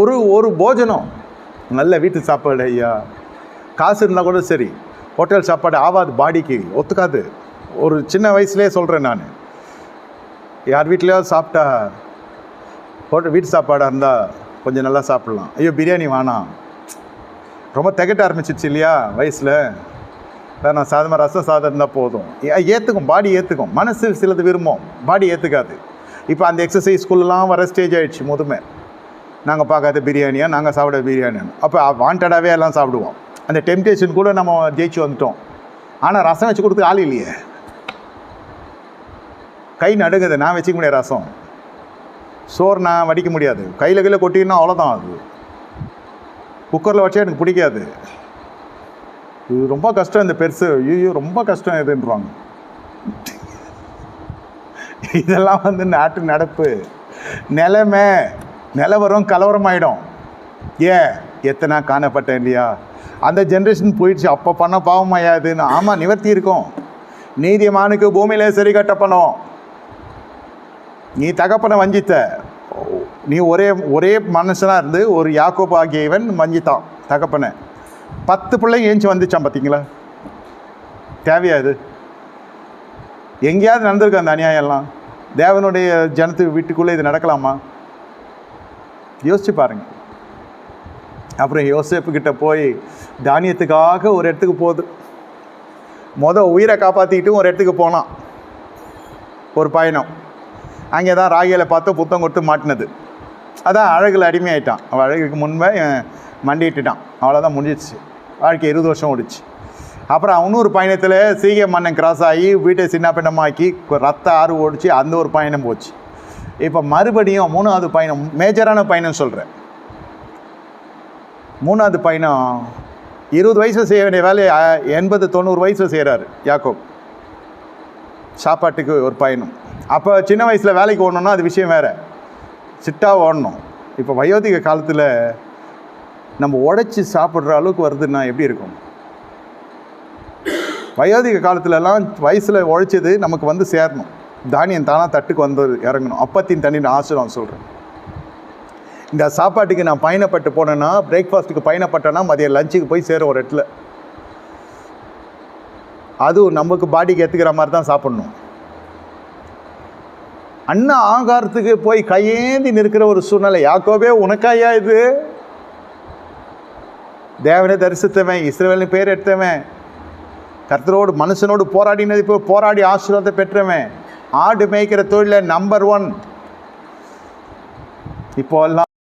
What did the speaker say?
ஒரு ஒரு போஜனம் நல்ல வீட்டு சாப்பாடு ஐயா, காசு இருந்தால் கூட சரி, ஹோட்டல் சாப்பாடு ஆகாது, பாடிக்கு ஒத்துக்காது. ஒரு சின்ன வயசுலேயே சொல்கிறேன் நான், யார் வீட்லையாவது சாப்பிட்டா வீட்டு சாப்பாடாக இருந்தால் கொஞ்சம் நல்லா சாப்பிட்லாம். ஐயோ பிரியாணி வேணாம், ரொம்ப திகட்ட ஆரம்பிச்சிச்சு இல்லையா வயசில், நான் சாதமாக ரசம் சாதம் இருந்தால் போதும். ஏற்றுக்கும், பாடி ஏற்றுக்கும். மனசு சிலது விரும்பும், பாடி ஏற்றுக்காது. இப்போ அந்த எக்ஸசைஸ் ஸ்கூல்லாம் வர ஸ்டேஜ் ஆகிடுச்சு. முதுமை நாங்கள் பார்க்காத பிரியாணியாக, நாங்கள் சாப்பிட பிரியாணின்னு. அப்போ வாண்டடாகவே எல்லாம் சாப்பிடுவோம். அந்த டெம்டேஷன் கூட நம்ம ஜெயிச்சு வந்துட்டோம். ஆனால் ரசம் வச்சு கொடுத்து ஆள் இல்லையே, கை நடுங்குது, நான் வச்சுக்க முடியாது. ரசம் சோறு நான் வடிக்க முடியாது, கையில் கொட்டினா அவ்வளோதான். அது குக்கரில் வச்சா எனக்கு பிடிக்காது. இது ரொம்ப கஷ்டம், இந்த பெருசு ஐயோ ரொம்ப கஷ்டம் இதுன்றாங்க. இதெல்லாம் வந்து நாட்டு நடப்பு, நிலைமை நிலவரம் கலவரமாயிடும். எத்தனை காணப்பட்டேன் இல்லையா, அந்த ஜென்ரேஷன் போயிடுச்சு. அப்போ பண்ண பாவமாயாதுன்னு. ஆமாம், நிவர்த்தி இருக்கும். நீதிமானுக்கு பூமியிலே சரி கட்டப்படும். நீ தகப்பனை வஞ்சித்த, நீ ஒரே மனுஷனாக இருந்து ஒரு யாக்கோபு ஆகியவன் வஞ்சித்தான் தகப்பனை. 10 பிள்ளைங்க ஏஞ்சி வந்துச்சான். பார்த்தீங்களா, தேவையாது? எங்கேயாவது நடந்திருக்கு அந்த அநியாயம்லாம்? தேவனுடைய ஜனத்துக்கு வீட்டுக்குள்ளே இது நடக்கலாமா? யோசிச்சு பாருங்க. அப்புறம் யோசேப்புக்கிட்ட போய் தானியத்துக்காக ஒரு இடத்துக்கு போகுது. உயிரை காப்பாற்றிக்கிட்டும் ஒரு இடத்துக்கு போனான், ஒரு பயணம். அங்கே தான் ராகியலை பார்த்து புத்தம் கொடுத்து மாட்டினது. அதான் அழகில் அடிமையாயிட்டான். அவள் அழகுக்கு முன்பே மண்டிட்டுட்டான். அவ்வளோதான், முடிஞ்சிடுச்சு. வாழ்க்கை 20 வருஷம் ஓடிச்சு. அப்புறம் இன்னொரு பயணத்தில் சீகை மன்னன் கிராஸ் ஆகி வீட்டை சின்ன பின்னமாக்கி ரத்த ஆறு ஓடிச்சு. அந்த ஒரு பயணம் போச்சு. இப்போ மறுபடியும் 3வது பயணம், மேஜரான பயணம் சொல்கிறேன். 3வது பயணம் 20 வயசில் செய்ய வேண்டிய வேலையை 80-90 வயசில் செய்கிறாரு யாக்கோப். சாப்பாட்டுக்கு ஒரு பயணம். அப்போ சின்ன வயசில் வேலைக்கு ஓடணுன்னா அது விஷயம் வேறு, சிட்டாக ஓடணும். இப்போ வயோதிக காலத்தில் நம்ம உடைச்சி சாப்பிட்ற அளவுக்கு வருதுன்னா எப்படி இருக்கும்? வயோதிக காலத்துலலாம் வயசில் உழைச்சது நமக்கு வந்து சேரணும். தானியம் தானாக தட்டுக்கு வந்து இறங்கணும். அப்பத்தின் தண்ணி ஆசிரம் சொல்கிறேன். இந்த சாப்பாட்டுக்கு நான் பயணப்பட்டு போனேன்னா, பிரேக்ஃபாஸ்ட்டுக்கு பயணப்பட்டேன்னா மதியம் லஞ்சுக்கு போய் சேரும் ஒரு இடத்துல. அதுவும் நமக்கு பாடிக்கு ஏற்றுக்கிற மாதிரி தான் சாப்பிட்ணும். அண்ணா ஆகாரத்துக்கு போய் கையேந்தி நிற்கிற ஒரு சூழ்நிலை. யாக்கோபே உனக்காயா இது? தேவனை தரிசித்தவன், இஸ்ரவேலின் பேர் எடுத்தவன், கர்த்தரோடு மனுஷனோடு போராடினது, இப்போ போராடி ஆசீர்வாதத்தை பெற்றவன், ஆடு மேய்க்கிற தொழில நம்பர் 1. இப்போ எல்லாம்